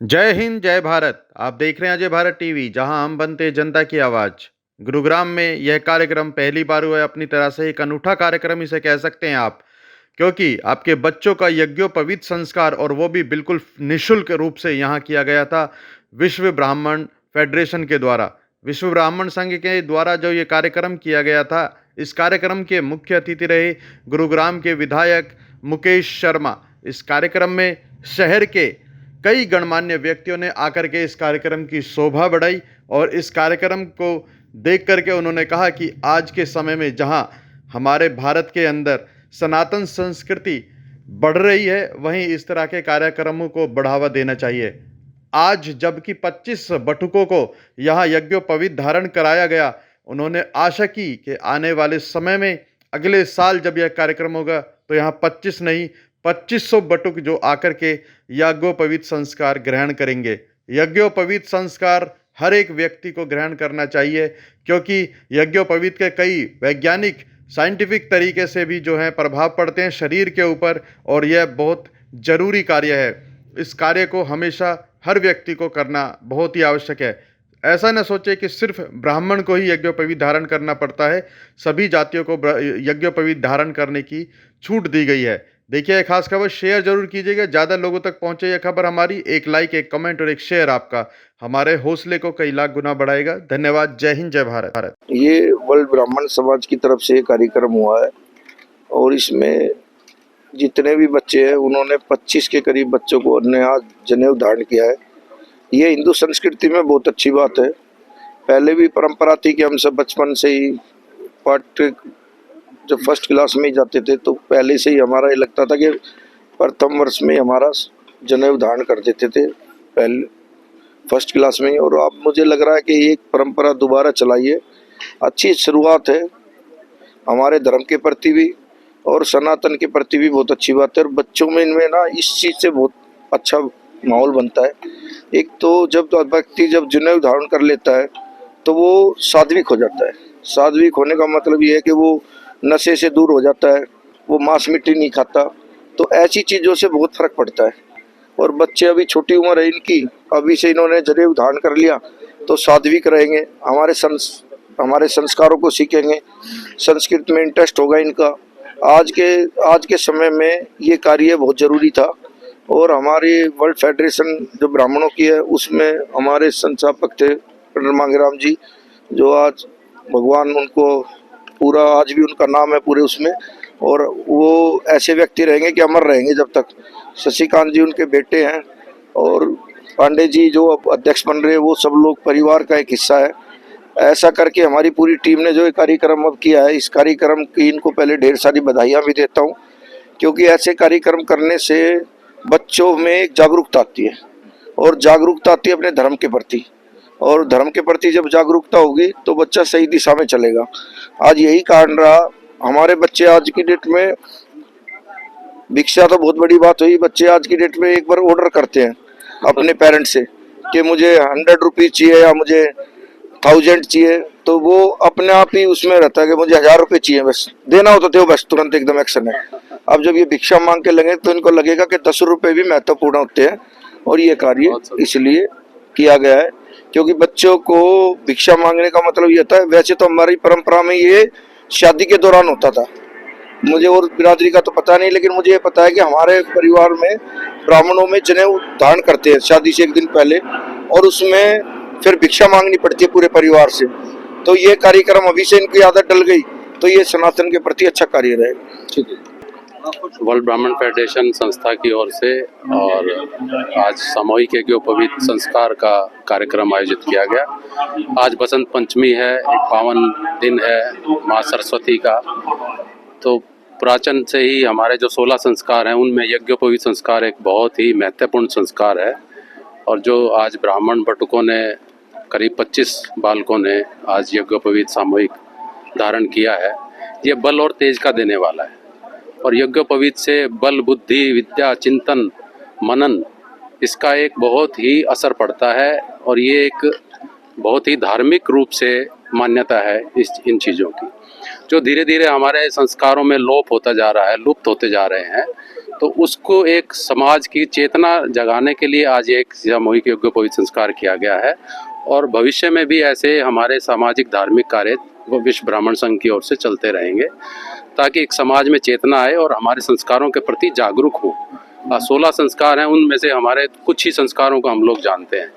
जय हिंद, जय भारत। आप देख रहे हैं अजय भारत टीवी, जहां हम बनते जनता की आवाज। गुरुग्राम में यह कार्यक्रम पहली बार हुआ है। अपनी तरह से एक अनूठा कार्यक्रम इसे कह सकते हैं आप, क्योंकि आपके बच्चों का यज्ञोपवीत संस्कार, और वो भी बिल्कुल निःशुल्क रूप से यहाँ किया गया था विश्व ब्राह्मण फेडरेशन के द्वारा। विश्व ब्राह्मण संघ के द्वारा जो ये कार्यक्रम किया गया था, इस कार्यक्रम के मुख्य अतिथि रहे गुरुग्राम के विधायक मुकेश शर्मा। इस कार्यक्रम में शहर के कई गणमान्य व्यक्तियों ने आकर के इस कार्यक्रम की शोभा बढ़ाई, और इस कार्यक्रम को देख करके उन्होंने कहा कि आज के समय में जहां हमारे भारत के अंदर सनातन संस्कृति बढ़ रही है, वहीं इस तरह के कार्यक्रमों को बढ़ावा देना चाहिए। आज जबकि 25 बटुकों को यहाँ यज्ञोपवीत धारण कराया गया, उन्होंने आशा की कि आने वाले समय में अगले साल जब यह कार्यक्रम होगा तो यहाँ 25 नहीं 2500 बटुक जो आकर के यज्ञोपवीत संस्कार ग्रहण करेंगे। यज्ञोपवीत संस्कार हर एक व्यक्ति को ग्रहण करना चाहिए, क्योंकि यज्ञोपवीत के कई वैज्ञानिक साइंटिफिक तरीके से भी जो है प्रभाव पड़ते हैं शरीर के ऊपर, और यह बहुत जरूरी कार्य है। इस कार्य को हमेशा हर व्यक्ति को करना बहुत ही आवश्यक है। ऐसा न सोचे कि सिर्फ ब्राह्मण को ही यज्ञोपवीत धारण करना पड़ता है, सभी जातियों को यज्ञोपवीत धारण करने की छूट दी गई है। देखिए, खास खबर शेयर जरूर कीजिएगा, ज़्यादा लोगों तक पहुंचे यह खबर हमारी। एक लाइक, एक कमेंट और एक शेयर आपका हमारे हौसले को कई लाख गुना बढ़ाएगा। धन्यवाद। जय हिंद, जय भारत। ये वर्ल्ड ब्राह्मण समाज की तरफ से कार्यक्रम हुआ है, और इसमें जितने भी बच्चे हैं उन्होंने 25 के करीब बच्चों को नया जनेऊ धारण किया है। ये हिंदू संस्कृति में बहुत अच्छी बात है। पहले भी परंपरा थी कि हम सब बचपन से ही जब फर्स्ट क्लास में ही जाते थे तो पहले से ही हमारा ये लगता था कि प्रथम वर्ष में हमारा जनेऊ धारण कर देते थे, पहले फर्स्ट क्लास में ही। और अब मुझे लग रहा है कि ये परंपरा दोबारा चलाइए, अच्छी शुरुआत है हमारे धर्म के प्रति भी और सनातन के प्रति भी बहुत अच्छी बात है। और बच्चों में इनमें ना इस चीज़ से बहुत अच्छा माहौल बनता है। एक तो जब व्यक्ति जब जनेऊ धारण कर लेता है तो वो सात्विक हो जाता है। सात्विक होने का मतलब ये है कि वो नशे से दूर हो जाता है, वो मांस मिट्टी नहीं खाता। तो ऐसी चीज़ों से बहुत फर्क पड़ता है। और बच्चे अभी छोटी उम्र है इनकी, अभी से इन्होंने जनेऊ धारण कर लिया तो सात्विक रहेंगे, हमारे संस्कारों को सीखेंगे, संस्कृत में इंटरेस्ट होगा इनका। आज के समय में ये कार्य बहुत ज़रूरी था। और हमारी वर्ल्ड फेडरेशन जो ब्राह्मणों की है उसमें हमारे संस्थापक थे पंडित मांगेराम जी, जो आज भगवान उनको पूरा आज भी उनका नाम है पूरे उसमें, और वो ऐसे व्यक्ति रहेंगे कि अमर रहेंगे जब तक। शशिकांत जी उनके बेटे हैं, और पांडे जी जो अब अध्यक्ष बन रहे हैं वो सब लोग परिवार का एक हिस्सा है। ऐसा करके हमारी पूरी टीम ने जो ये कार्यक्रम अब किया है, इस कार्यक्रम की इनको पहले ढेर सारी बधाइयाँ भी देता हूँ, क्योंकि ऐसे कार्यक्रम करने से बच्चों में एक जागरूकता आती है, और जागरूकता आती है अपने धर्म के प्रति। और धर्म के प्रति जब जागरूकता होगी तो बच्चा सही दिशा में चलेगा। आज यही कारण रहा, हमारे बच्चे आज की डेट में, भिक्षा तो बहुत बड़ी बात हुई, बच्चे आज की डेट में एक बार ऑर्डर करते हैं अपने पेरेंट्स से कि मुझे 100 रुपीज़ चाहिए या मुझे 1000 चाहिए, तो वो अपने आप ही उसमें रहता है कि मुझे 1000 रुपये चाहिए, बस देना हो तो दो, बस तुरंत एकदम एक्शन है। अब जब ये भिक्षा मांग के लगे तो इनको लगेगा कि 10 रुपये भी महत्वपूर्ण होते हैं। और ये कार्य इसलिए किया गया है क्योंकि बच्चों को भिक्षा मांगने का मतलब ये होता है। वैसे तो हमारी परंपरा में ये शादी के दौरान होता था, मुझे और बिरादरी का तो पता नहीं, लेकिन मुझे ये पता है कि हमारे परिवार में ब्राह्मणों में जनेऊ धारण करते हैं शादी से एक दिन पहले, और उसमें फिर भिक्षा मांगनी पड़ती है पूरे परिवार से। तो ये कार्यक्रम अभी से इनकी आदत डल गई तो ये सनातन के प्रति अच्छा कार्य रहेगा। ठीक है। वर्ल्ड ब्राह्मण फेडरेशन संस्था की ओर से और आज सामूहिक यज्ञोपवीत संस्कार का कार्यक्रम आयोजित किया गया। आज बसंत पंचमी है, एक पावन दिन है माँ सरस्वती का। तो प्राचीन से ही हमारे जो 16 संस्कार हैं उनमें यज्ञोपवीत संस्कार एक बहुत ही महत्वपूर्ण संस्कार है। और जो आज ब्राह्मण बटुकों ने, करीब 25 बालकों ने आज यज्ञोपवीत सामूहिक धारण किया है, ये बल और तेज का देने वाला है। और यज्ञोपवीत से बल, बुद्धि, विद्या, चिंतन, मनन, इसका एक बहुत ही असर पड़ता है। और ये एक बहुत ही धार्मिक रूप से मान्यता है इन चीज़ों की, जो धीरे धीरे हमारे संस्कारों में लोप होता जा रहा है, लुप्त होते जा रहे हैं। तो उसको एक समाज की चेतना जगाने के लिए आज एक सामूहिक यज्ञोपवीत संस्कार किया गया है। और भविष्य में भी ऐसे हमारे सामाजिक धार्मिक कार्य वो विश्व ब्राह्मण संघ की ओर से चलते रहेंगे, ताकि एक समाज में चेतना आए और हमारे संस्कारों के प्रति जागरूक हो। 16 संस्कार हैं, उनमें से हमारे कुछ ही संस्कारों को हम लोग जानते हैं,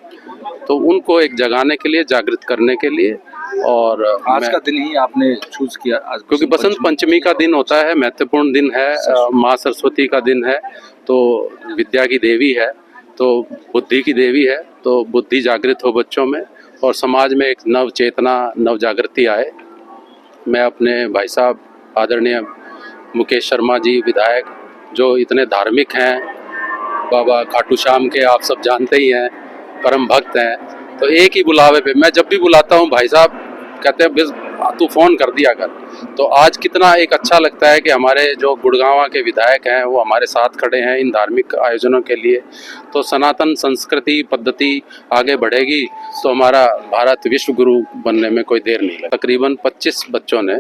तो उनको एक जगाने के लिए, जागृत करने के लिए। और आज का दिन ही आपने चूज किया आज, क्योंकि बसंत पंचमी का दिन होता है, महत्वपूर्ण दिन है, माँ सरस्वती का दिन है, तो विद्या की देवी है, तो बुद्धि की देवी है, तो बुद्धि जागृत हो बच्चों में और समाज में एक नव चेतना, नव जागृति आए। मैं अपने भाई साहब आदरणीय मुकेश शर्मा जी विधायक, जो इतने धार्मिक हैं, बाबा खाटू श्याम के आप सब जानते ही हैं, परम भक्त हैं, तो एक ही बुलावे पे मैं जब भी बुलाता हूँ भाई साहब कहते हैं बस तू फ़ोन कर दिया कर। तो आज कितना एक अच्छा लगता है कि हमारे जो गुड़गांव के विधायक हैं वो हमारे साथ खड़े हैं इन धार्मिक आयोजनों के लिए। तो सनातन संस्कृति पद्धति आगे बढ़ेगी तो हमारा भारत विश्व गुरु बनने में कोई देर नहीं लगेगी। तकरीबन 25 बच्चों ने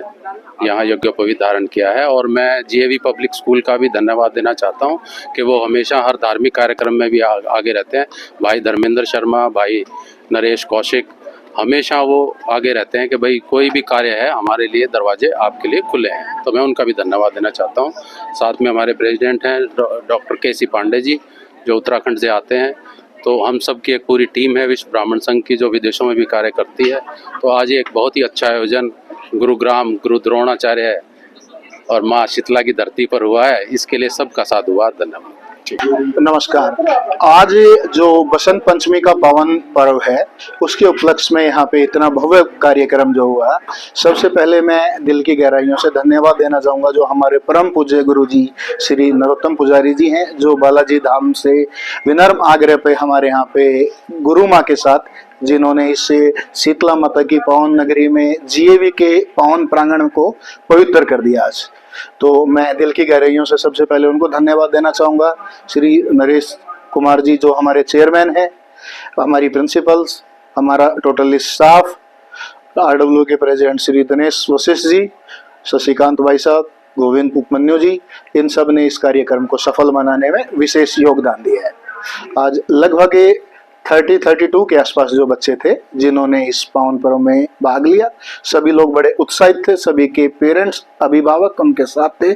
यहाँ यज्ञोपवीत धारण किया है और मैं GAV पब्लिक स्कूल का भी धन्यवाद देना चाहता हूँ कि वो हमेशा हर धार्मिक कार्यक्रम में भी आगे रहते हैं। भाई धर्मेंद्र शर्मा, भाई नरेश कौशिक, हमेशा वो आगे रहते हैं कि भाई कोई भी कार्य है हमारे लिए दरवाजे आपके लिए खुले हैं, तो मैं उनका भी धन्यवाद देना चाहता हूँ। साथ में हमारे प्रेसिडेंट हैं डॉक्टर KC पांडे जी, जो उत्तराखंड से आते हैं। तो हम सब की एक पूरी टीम है विश्व ब्राह्मण संघ की, जो विदेशों में भी कार्य करती है। तो आज एक बहुत ही अच्छा आयोजन गुरुग्राम गुरु द्रोणाचार्य और माँ शीतला की धरती पर हुआ है, इसके लिए सबका साधुवाद, धन्यवाद। नमस्कार। आज जो बसंत पंचमी का पावन पर्व है उसके उपलक्ष्य में यहाँ पे इतना भव्य कार्यक्रम जो हुआ, सबसे पहले मैं दिल की गहराइयों से धन्यवाद देना चाहूँगा जो हमारे परम पूज्य गुरुजी श्री नरोत्तम पुजारी जी हैं, जो बालाजी धाम से विनम्र आग्रह पे हमारे यहाँ पे गुरु माँ के साथ, जिन्होंने इस शीतला माता की पावन नगरी में GAV के पावन प्रांगण को पवित्र कर दिया आज। तो मैं दिल की गहराइयों से सबसे पहले उनको धन्यवाद देना चाहूँगा। श्री नरेश कुमार जी जो हमारे चेयरमैन हैं, हमारी प्रिंसिपल्स, हमारा टोटली स्टाफ, RW के प्रेसिडेंट श्री दिनेश वशिष्ठ जी, शशिकांत भाई साहब, गोविंद उपमन्यु जी, इन सब ने इस कार्यक्रम को सफल बनाने में विशेष योगदान दिया है। आज लगभग 32 के आसपास जो बच्चे थे जिन्होंने इस पावन पर्व में भाग लिया, सभी लोग बड़े उत्साहित थे, सभी के पेरेंट्स, अभिभावक उनके साथ थे।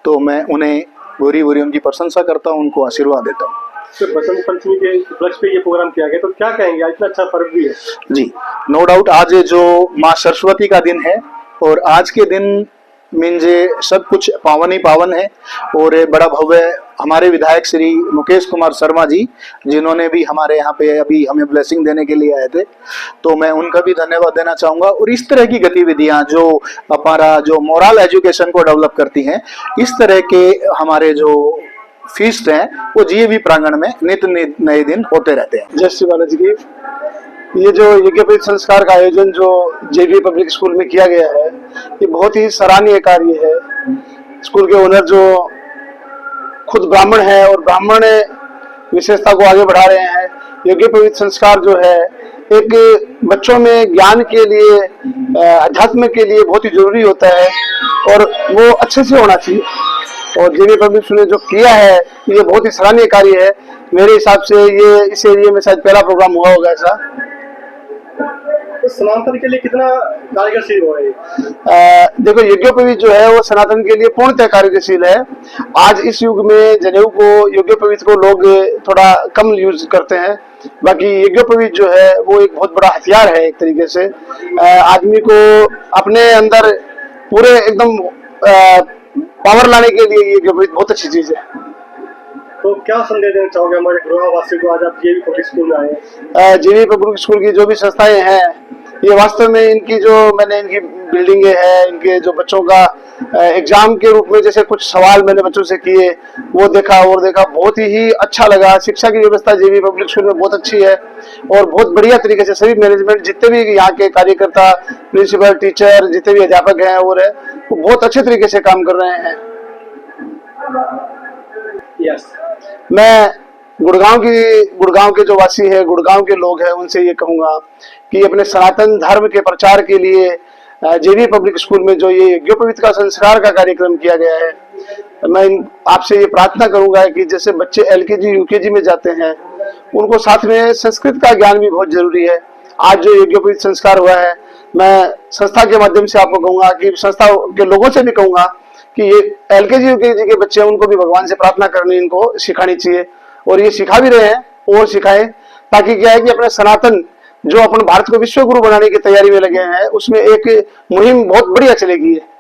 तो मैं उन्हें भूरी भूरी उनकी प्रशंसा करता हूँ, उनको आशीर्वाद देता हूँ। तो बसंत पंचमी के उपलक्ष्य पे ये प्रोग्राम किया गया, तो क्या कहेंगे, आज इतना अच्छा पर्व भी है? जी, नो डाउट आज जो माँ सरस्वती का दिन है और आज के दिन मीन्स सब कुछ पावन ही पावन है। और बड़ा भव्य हमारे विधायक श्री मुकेश कुमार शर्मा जी, जिन्होंने भी हमारे यहाँ पे अभी हमें ब्लेसिंग देने के लिए आए थे, तो मैं उनका भी धन्यवाद देना चाहूँगा। और इस तरह की गतिविधियाँ जो हमारा जो मोरल एजुकेशन को डेवलप करती हैं, इस तरह के हमारे जो फीस्ट हैं वो GAV प्रांगण में नित्य नए दिन होते रहते हैं। जय श्री बालाजी की। ये जो यज्ञोपवीत संस्कार का आयोजन जो JV पब्लिक स्कूल में किया गया है, ये बहुत ही सराहनीय कार्य है। स्कूल के ओनर जो खुद ब्राह्मण है और ब्राह्मण विशेषता को आगे बढ़ा रहे हैं। यज्ञोपवीत संस्कार जो है एक बच्चों में ज्ञान के लिए, अध्यात्म के लिए बहुत ही जरूरी होता है और वो अच्छे से होना चाहिए। और JV पब्लिक स्कूल ने जो किया है ये बहुत ही सराहनीय कार्य है। मेरे हिसाब से ये इस एरिया में शायद पहला प्रोग्राम हुआ होगा ऐसा। तो सनातन के लिए कितना कार्यशील हो रही है? देखो यज्ञोपवीत जो है वो सनातन के लिए पूर्णतः कार्यशील है। आज इस युग में जनेऊ को, यज्ञोपवीत को लोग थोड़ा कम यूज करते हैं, बाकी यज्ञोपवीत जो है वो एक बहुत बड़ा हथियार है। एक तरीके से आदमी को अपने अंदर पूरे एकदम पावर लाने के लिए यज्ञोपवीत बहुत अच्छी चीज है। तो क्या संदेश देना चाहोगे हमारे गुरुग्राम वासियों को, आज आप JV पब्लिक स्कूल में आए हैं? JV पब्लिक स्कूल की जो भी संस्थाएं हैं, ये वास्तव में इनकी जो मैंने इनकी बिल्डिंगें हैं, इनके जो बच्चों का एग्जाम के रूप में जैसे कुछ सवाल मैंने बच्चों से किए, वो देखा और देखा, बहुत ही अच्छा लगा। शिक्षा की व्यवस्था JV पब्लिक स्कूल में बहुत अच्छी है और बहुत बढ़िया तरीके से सभी मैनेजमेंट, जितने भी यहाँ के कार्यकर्ता, प्रिंसिपल, टीचर, जितने भी अध्यापक हैं और है, वो बहुत अच्छे तरीके से काम कर रहे हैं। यस, मैं गुड़गांव के जो वासी है, गुड़गांव के लोग हैं, उनसे ये कहूंगा कि अपने सनातन धर्म के प्रचार के लिए JV पब्लिक स्कूल में जो ये यज्ञोपवीत का संस्कार का कार्यक्रम किया गया है, मैं आपसे ये प्रार्थना करूंगा कि जैसे बच्चे एलकेजी यूकेजी में जाते हैं, उनको साथ में संस्कृत का ज्ञान भी बहुत जरूरी है। आज जो यज्ञोपवीत संस्कार हुआ है, मैं संस्था के माध्यम से आपको कहूंगा कि संस्था के लोगों से भी कहूंगा कि ये एलकेजी यूकेजी के बच्चे हैं, उनको भी भगवान से प्रार्थना करनी, इनको सिखानी चाहिए, और ये सिखा भी रहे हैं और सिखाएं, ताकि क्या है कि अपने सनातन जो अपन भारत को विश्व गुरु बनाने की तैयारी में लगे हैं, उसमें एक मुहिम बहुत बढ़िया चलेगी है।